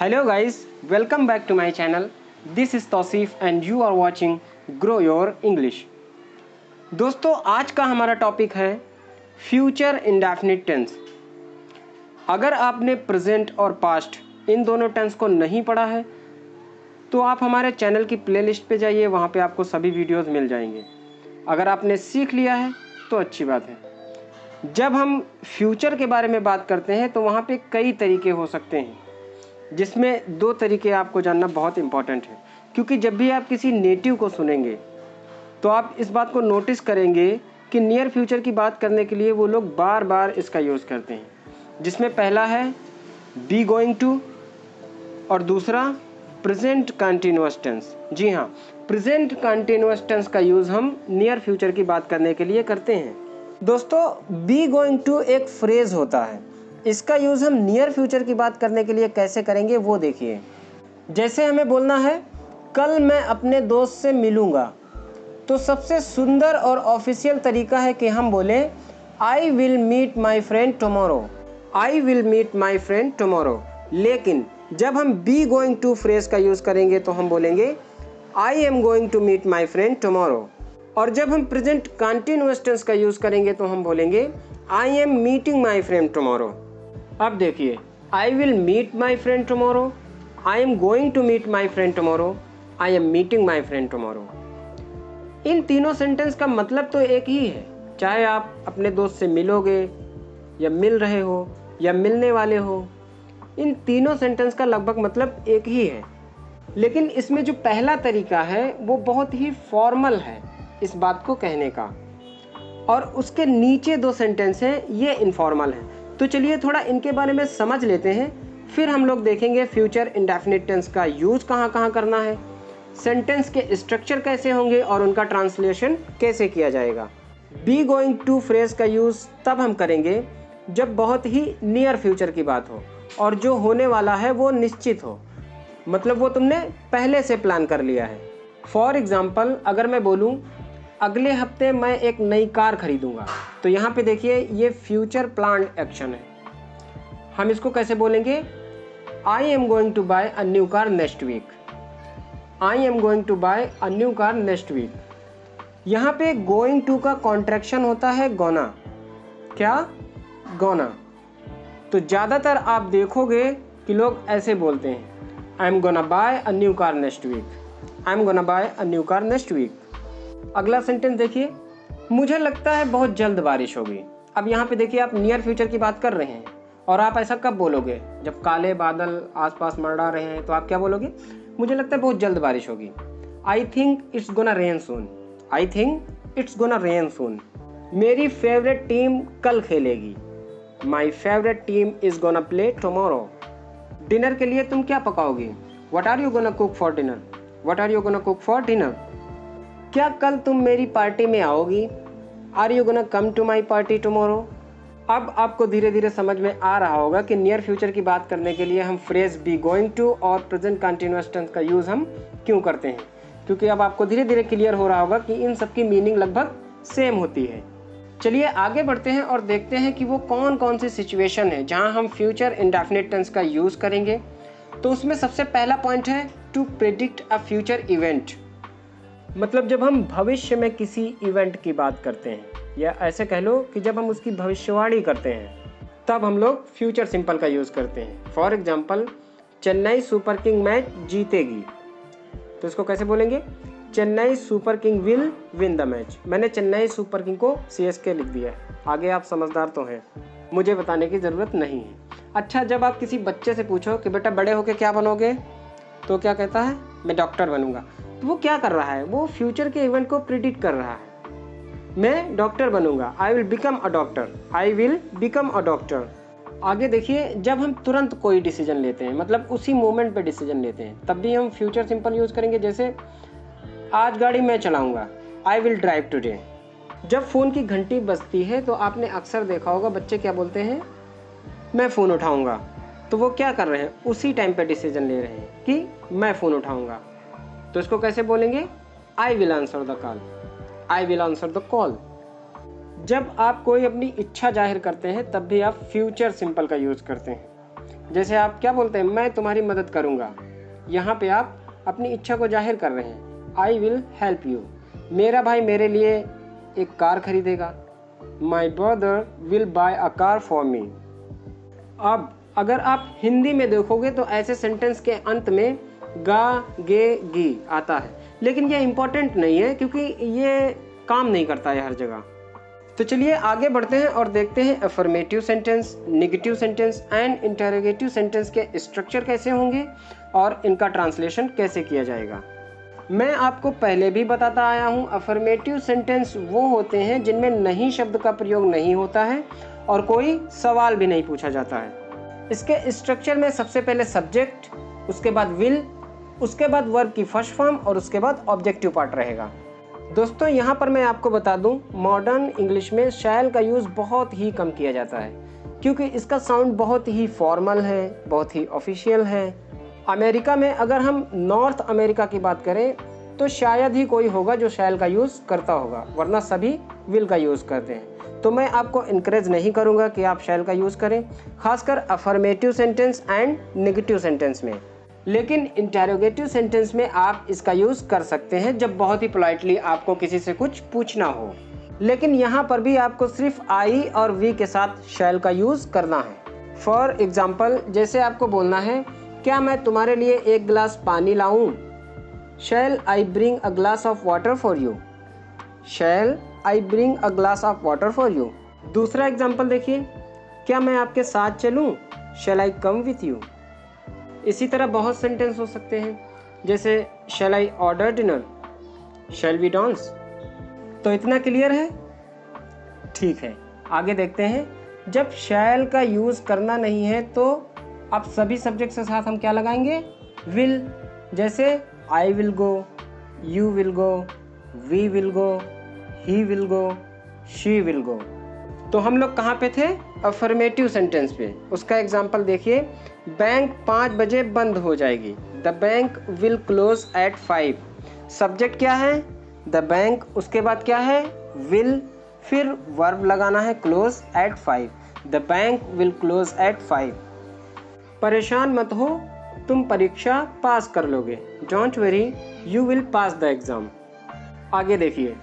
Hello guys, welcome back to my channel. This is Tausif and you are watching Grow Your English. दोस्तों आज का हमारा topic है future indefinite tense. अगर आपने प्रेजेंट और पास्ट इन दोनों टेंस को नहीं पढ़ा है तो आप हमारे चैनल की प्लेलिस्ट पे जाइए, वहाँ पे आपको सभी वीडियोस मिल जाएंगे। अगर आपने सीख लिया है तो अच्छी बात है। जब हम फ्यूचर के बारे में बात करते हैं तो वहाँ पे कई तरीके हो सकते हैं, जिसमें दो तरीके आपको जानना बहुत इम्पॉर्टेंट है, क्योंकि जब भी आप किसी नेटिव को सुनेंगे तो आप इस बात को नोटिस करेंगे कि नियर फ्यूचर की बात करने के लिए वो लोग बार बार इसका यूज़ करते हैं, जिसमें पहला है बी गोइंग टू और दूसरा प्रेजेंट कंटिन्यूअस टेंस। जी हाँ, प्रेजेंट कंटिन्यूअस टेंस का यूज़ हम नियर फ्यूचर की बात करने के लिए करते हैं। दोस्तों बी गोइंग टू एक फ्रेज़ होता है, इसका यूज़ हम नियर फ्यूचर की बात करने के लिए कैसे करेंगे वो देखिए। जैसे हमें बोलना है कल मैं अपने दोस्त से मिलूँगा, तो सबसे सुंदर और ऑफिशियल तरीका है कि हम बोलें I will meet my friend tomorrow, I will meet my friend tomorrow. लेकिन जब हम बी गोइंग टू फ्रेज का यूज़ करेंगे तो हम बोलेंगे I am going to meet my friend tomorrow. और जब हम प्रेजेंट कंटिन्यूअस टेंस का यूज़ करेंगे तो हम बोलेंगे I am meeting my friend tomorrow. अब देखिए, I will meet my friend tomorrow, I am going to meet my friend tomorrow, I am meeting my friend tomorrow. इन तीनों सेंटेंस का मतलब तो एक ही है, चाहे आप अपने दोस्त से मिलोगे या मिल रहे हो या मिलने वाले हो, इन तीनों सेंटेंस का लगभग मतलब एक ही है। लेकिन इसमें जो पहला तरीका है वो बहुत ही फॉर्मल है इस बात को कहने का, और उसके नीचे दो सेंटेंस हैं ये इनफॉर्मल हैं। तो चलिए थोड़ा इनके बारे में समझ लेते हैं, फिर हम लोग देखेंगे फ्यूचर इंडेफिनिट टेंस का यूज़ कहाँ कहाँ करना है, सेंटेंस के स्ट्रक्चर कैसे होंगे और उनका ट्रांसलेशन कैसे किया जाएगा। बी गोइंग टू फ्रेज का यूज़ तब हम करेंगे जब बहुत ही नियर फ्यूचर की बात हो और जो होने वाला है वो निश्चित हो, मतलब वो तुमने पहले से प्लान कर लिया है। फॉर एग्ज़ाम्पल अगर मैं बोलूँ अगले हफ्ते मैं एक नई कार खरीदूंगा, तो यहाँ पे देखिए ये फ्यूचर प्लान्ड एक्शन है। हम इसको कैसे बोलेंगे, I am going to buy a new car next week, I am going to buy a new car next week. यहाँ पे गोइंग टू का कॉन्ट्रैक्शन होता है गोना। क्या? गोना। तो ज़्यादातर आप देखोगे कि लोग ऐसे बोलते हैं I am gonna buy a new car next week, I am gonna buy a new car next week. अगला सेंटेंस देखिए, मुझे लगता है बहुत जल्द बारिश होगी। अब यहाँ पे देखिए आप नियर फ्यूचर की बात कर रहे हैं, और आप ऐसा कब बोलोगे, जब काले बादल आसपास मंडरा रहे हैं तो आप क्या बोलोगे, मुझे लगता है बहुत जल्द बारिश होगी। I think it's gonna rain soon, I think it's gonna rain soon. मेरी फेवरेट टीम कल खेलेगी, my favourite team is gonna play tomorrow. Dinner के लिए तुम क्या पकाओगी, what are you gonna cook for dinner, what are you gonna cook for dinner. क्या कल तुम मेरी पार्टी में आओगी, are you gonna come to my party tomorrow. अब आपको धीरे धीरे समझ में आ रहा होगा कि नियर फ्यूचर की बात करने के लिए हम फ्रेज बी गोइंग टू और प्रेजेंट कंटिन्यूअस टेंस का यूज़ हम क्यों करते हैं, क्योंकि अब आपको धीरे धीरे क्लियर हो रहा होगा कि इन सब की मीनिंग लगभग सेम होती है। चलिए आगे बढ़ते हैं और देखते हैं कि वो कौन कौन सी सिचुएशन है जहाँ हम फ्यूचर इंडेफिनिट टेंस का यूज़ करेंगे। तो उसमें सबसे पहला पॉइंट है to predict a future event. मतलब जब हम भविष्य में किसी इवेंट की बात करते हैं, या ऐसे कह लो कि जब हम उसकी भविष्यवाणी करते हैं, तब हम लोग फ्यूचर सिंपल का यूज़ करते हैं। For example Chennai super king match जीतेगी, तो इसको कैसे बोलेंगे, Chennai super king will win the match. मैंने चेन्नई सुपर किंग को CSK लिख दिया है, आगे आप समझदार तो हैं, मुझे बताने की ज़रूरत नहीं है। अच्छा, जब आप किसी बच्चे से पूछो कि बेटा बड़े होके क्या बनोगे, तो क्या कहता है, मैं डॉक्टर बनूंगा। तो वो क्या कर रहा है, वो फ्यूचर के इवेंट को प्रिडिक्ट कर रहा है। मैं डॉक्टर बनूंगा, I will become a doctor, I will become a doctor. आगे देखिए, जब हम तुरंत कोई डिसीजन लेते हैं, मतलब उसी मोमेंट पे डिसीजन लेते हैं, तब भी हम फ्यूचर सिंपल यूज़ करेंगे। जैसे आज गाड़ी मैं चलाऊंगा, आई विल ड्राइव टुडे। जब फ़ोन की घंटी बजती है तो आपने अक्सर देखा होगा बच्चे क्या बोलते हैं, मैं फ़ोन उठाऊंगा। तो वो क्या कर रहे हैं, उसी टाइम पे डिसीजन ले रहे हैं कि मैं फ़ोन उठाऊंगा। तो इसको कैसे बोलेंगे, I will answer the call, I will answer the call. जब आप कोई अपनी इच्छा जाहिर करते हैं तब भी आप फ्यूचर सिंपल का यूज़ करते हैं। जैसे आप क्या बोलते हैं, मैं तुम्हारी मदद करूँगा। यहाँ पे आप अपनी इच्छा को जाहिर कर रहे हैं। I will help you. मेरा भाई मेरे लिए एक कार खरीदेगा। My brother will buy a car for me. अब अगर आप हिंदी में देखोगे तो ऐसे सेंटेंस के अंत में गा, गे, गी आता है, लेकिन ये इम्पोर्टेंट नहीं है क्योंकि ये काम नहीं करता है हर जगह। तो चलिए आगे बढ़ते हैं और देखते हैं affirmative sentence, negative sentence and interrogative sentence के स्ट्रक्चर कैसे होंगे और इनका ट्रांसलेशन कैसे किया जाएगा। मैं आपको पहले भी बताता आया हूँ, अफर्मेटिव सेंटेंस वो होते हैं जिनमें नहीं शब्द का प्रयोग नहीं होता है और कोई सवाल भी नहीं पूछा जाता है। इसके स्ट्रक्चर में सबसे पहले सब्जेक्ट, उसके बाद विल, उसके बाद वर्ब की फर्स्ट फॉर्म और उसके बाद ऑब्जेक्टिव पार्ट रहेगा। दोस्तों यहाँ पर मैं आपको बता दूं, मॉडर्न इंग्लिश में शैल का यूज़ बहुत ही कम किया जाता है क्योंकि इसका साउंड बहुत ही फॉर्मल है, बहुत ही ऑफिशियल है। अमेरिका में अगर हम नॉर्थ अमेरिका की बात करें तो शायद ही कोई होगा जो शैल का यूज़ करता होगा, वरना सभी विल का यूज़ करते हैं। तो मैं आपको इनकरेज नहीं करूँगा कि आप शैल का यूज़ करें, खासकर affirmative sentence and negative sentence में। लेकिन इंटरोगेटिव सेंटेंस में आप इसका यूज़ कर सकते हैं जब बहुत ही पोलाइटली आपको किसी से कुछ पूछना हो। लेकिन यहाँ पर भी आपको सिर्फ आई और वी के साथ शैल का यूज़ करना है। फॉर एग्जाम्पल, जैसे आपको बोलना है, क्या मैं तुम्हारे लिए एक गिलास पानी लाऊं? Shall I bring a glass of water for you. Shall I bring a glass of water for you. दूसरा एग्जाम्पल देखिए, क्या मैं आपके साथ चलूं? Shall I come with you. इसी तरह बहुत सेंटेंस हो सकते हैं, जैसे shall I order dinner, shall we dance. तो इतना क्लियर है? ठीक है, आगे देखते हैं। जब शैल का यूज़ करना नहीं है तो अब सभी सब्जेक्ट के साथ हम क्या लगाएंगे? विल। जैसे I will go, you will go, we will go, he will go, she will go. तो हम लोग कहाँ पे थे? अफर्मेटिव सेंटेंस पे। उसका एग्जाम्पल देखिए, बैंक 5 बजे बंद हो जाएगी। The bank will close eight 5। Subject क्या है? द बैंक, उसके बाद क्या है? विल, फिर वर्ब लगाना है close eight 5। The bank will close eight 5। परेशान मत हो, तुम परीक्षा पास कर लोगे। Don't worry, you will pass the exam. आगे देखिए,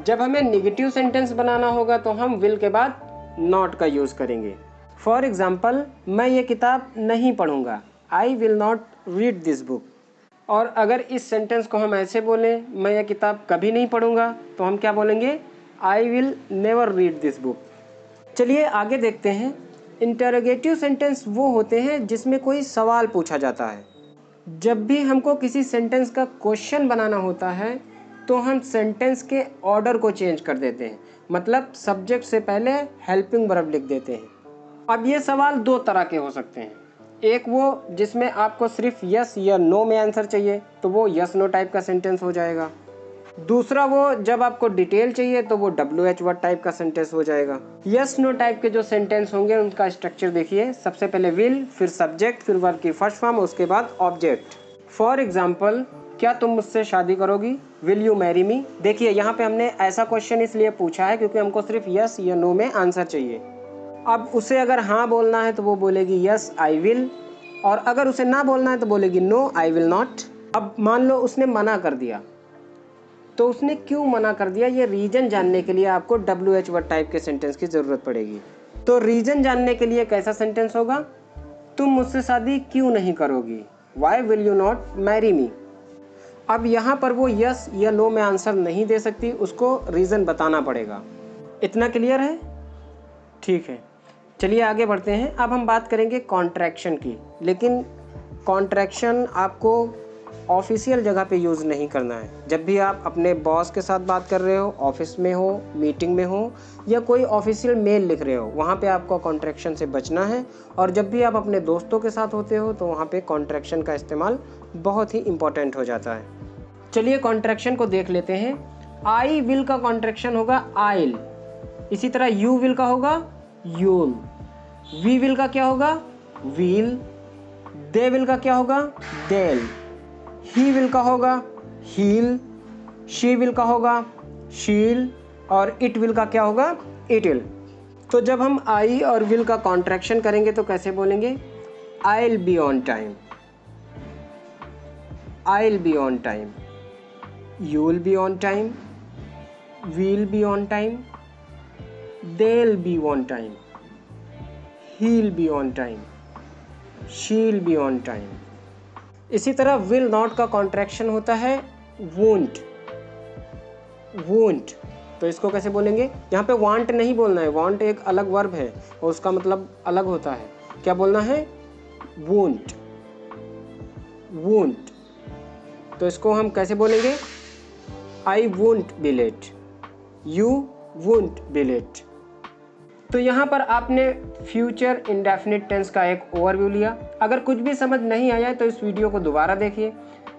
जब हमें नेगेटिव सेंटेंस बनाना होगा तो हम विल के बाद नॉट का यूज़ करेंगे। फॉर एग्जाम्पल, मैं ये किताब नहीं पढ़ूंगा। I will not read this book. और अगर इस सेंटेंस को हम ऐसे बोलें, मैं ये किताब कभी नहीं पढ़ूंगा, तो हम क्या बोलेंगे? I will never read this book. चलिए आगे देखते हैं। इंटरोगेटिव सेंटेंस वो होते हैं जिसमें कोई सवाल पूछा जाता है। जब भी हमको किसी सेंटेंस का क्वेश्चन बनाना होता है तो हम सेंटेंस के ऑर्डर को चेंज कर देते हैं, मतलब सब्जेक्ट से पहले हेल्पिंग वर्ब लिख देते हैं। अब ये सवाल 2 तरह के हो सकते हैं। एक वो जिसमें आपको सिर्फ यस या नो में आंसर चाहिए, तो वो यस नो टाइप का सेंटेंस हो जाएगा। दूसरा वो जब आपको डिटेल चाहिए तो वो WH वर्ड टाइप का सेंटेंस हो जाएगा। यस नो टाइप के जो सेंटेंस होंगे उनका स्ट्रक्चर देखिए, सबसे पहले विल, फिर सब्जेक्ट, फिर वर्ब की फर्स्ट फॉर्म, उसके बाद ऑब्जेक्ट। फॉर एग्जाम्पल, क्या तुम मुझसे शादी करोगी? Will you marry me? देखिए यहाँ पे हमने ऐसा क्वेश्चन इसलिए पूछा है क्योंकि हमको सिर्फ यस या नो में आंसर चाहिए। अब उसे अगर हाँ बोलना है तो वो बोलेगी यस आई विल, और अगर उसे ना बोलना है तो बोलेगी नो आई विल नॉट। अब मान लो उसने मना कर दिया, तो उसने क्यों मना कर दिया, ये रीजन जानने के लिए आपको WH वर्ड टाइप के सेंटेंस की ज़रूरत पड़ेगी। तो रीजन जानने के लिए कैसा सेंटेंस होगा? तुम मुझसे शादी क्यों नहीं करोगी? Why will you not marry me? अब यहाँ पर वो यस या नो में आंसर नहीं दे सकती, उसको रीज़न बताना पड़ेगा। इतना क्लियर है? ठीक है, चलिए आगे बढ़ते हैं। अब हम बात करेंगे कॉन्ट्रैक्शन की, लेकिन कॉन्ट्रैक्शन आपको ऑफिशियल जगह पे यूज़ नहीं करना है। जब भी आप अपने बॉस के साथ बात कर रहे हो, ऑफिस में हो, मीटिंग में हो, या कोई ऑफिशियल मेल लिख रहे हो, वहाँ पे आपको कॉन्ट्रैक्शन से बचना है। और जब भी आप अपने दोस्तों के साथ होते हो तो वहाँ पे कॉन्ट्रैक्शन का इस्तेमाल बहुत ही इम्पोर्टेंट हो जाता है। चलिए कॉन्ट्रैक्शन को देख लेते हैं। आई विल का कॉन्ट्रैक्शन होगा आइल, इसी तरह यू विल का होगा यूल, वी विल का क्या होगा? वील, दे विल का क्या होगा? देल, ही विल का होगा हील, शी विल का होगा शील, और इट विल का क्या होगा? It will. तो जब हम आई और विल का कॉन्ट्रैक्शन करेंगे तो कैसे बोलेंगे? I'll be on time. I'll be on time. You'll be on time. We'll be on time. They'll be on time. He'll be on time. She'll be on time. इसी तरह will not का contraction होता है won't. won't तो इसको कैसे बोलेंगे? यहाँ पे want नहीं बोलना है, want एक अलग वर्ब है और उसका मतलब अलग होता है। क्या बोलना है? won't. won't तो इसको हम कैसे बोलेंगे? I won't be late. You won't be late. तो यहाँ पर आपने फ्यूचर इंडेफिनिट टेंस का एक ओवरव्यू लिया। अगर कुछ भी समझ नहीं आया तो इस वीडियो को दोबारा देखिए।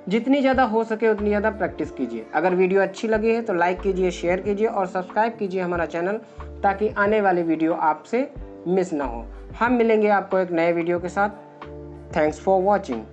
जितनी ज़्यादा हो सके उतनी ज़्यादा प्रैक्टिस कीजिए। अगर वीडियो अच्छी लगी है तो लाइक कीजिए, शेयर कीजिए और सब्सक्राइब कीजिए हमारा चैनल, ताकि आने वाले वीडियो आपसे मिस ना हो। हम मिलेंगे आपको एक नए वीडियो के साथ। Thanks for watching.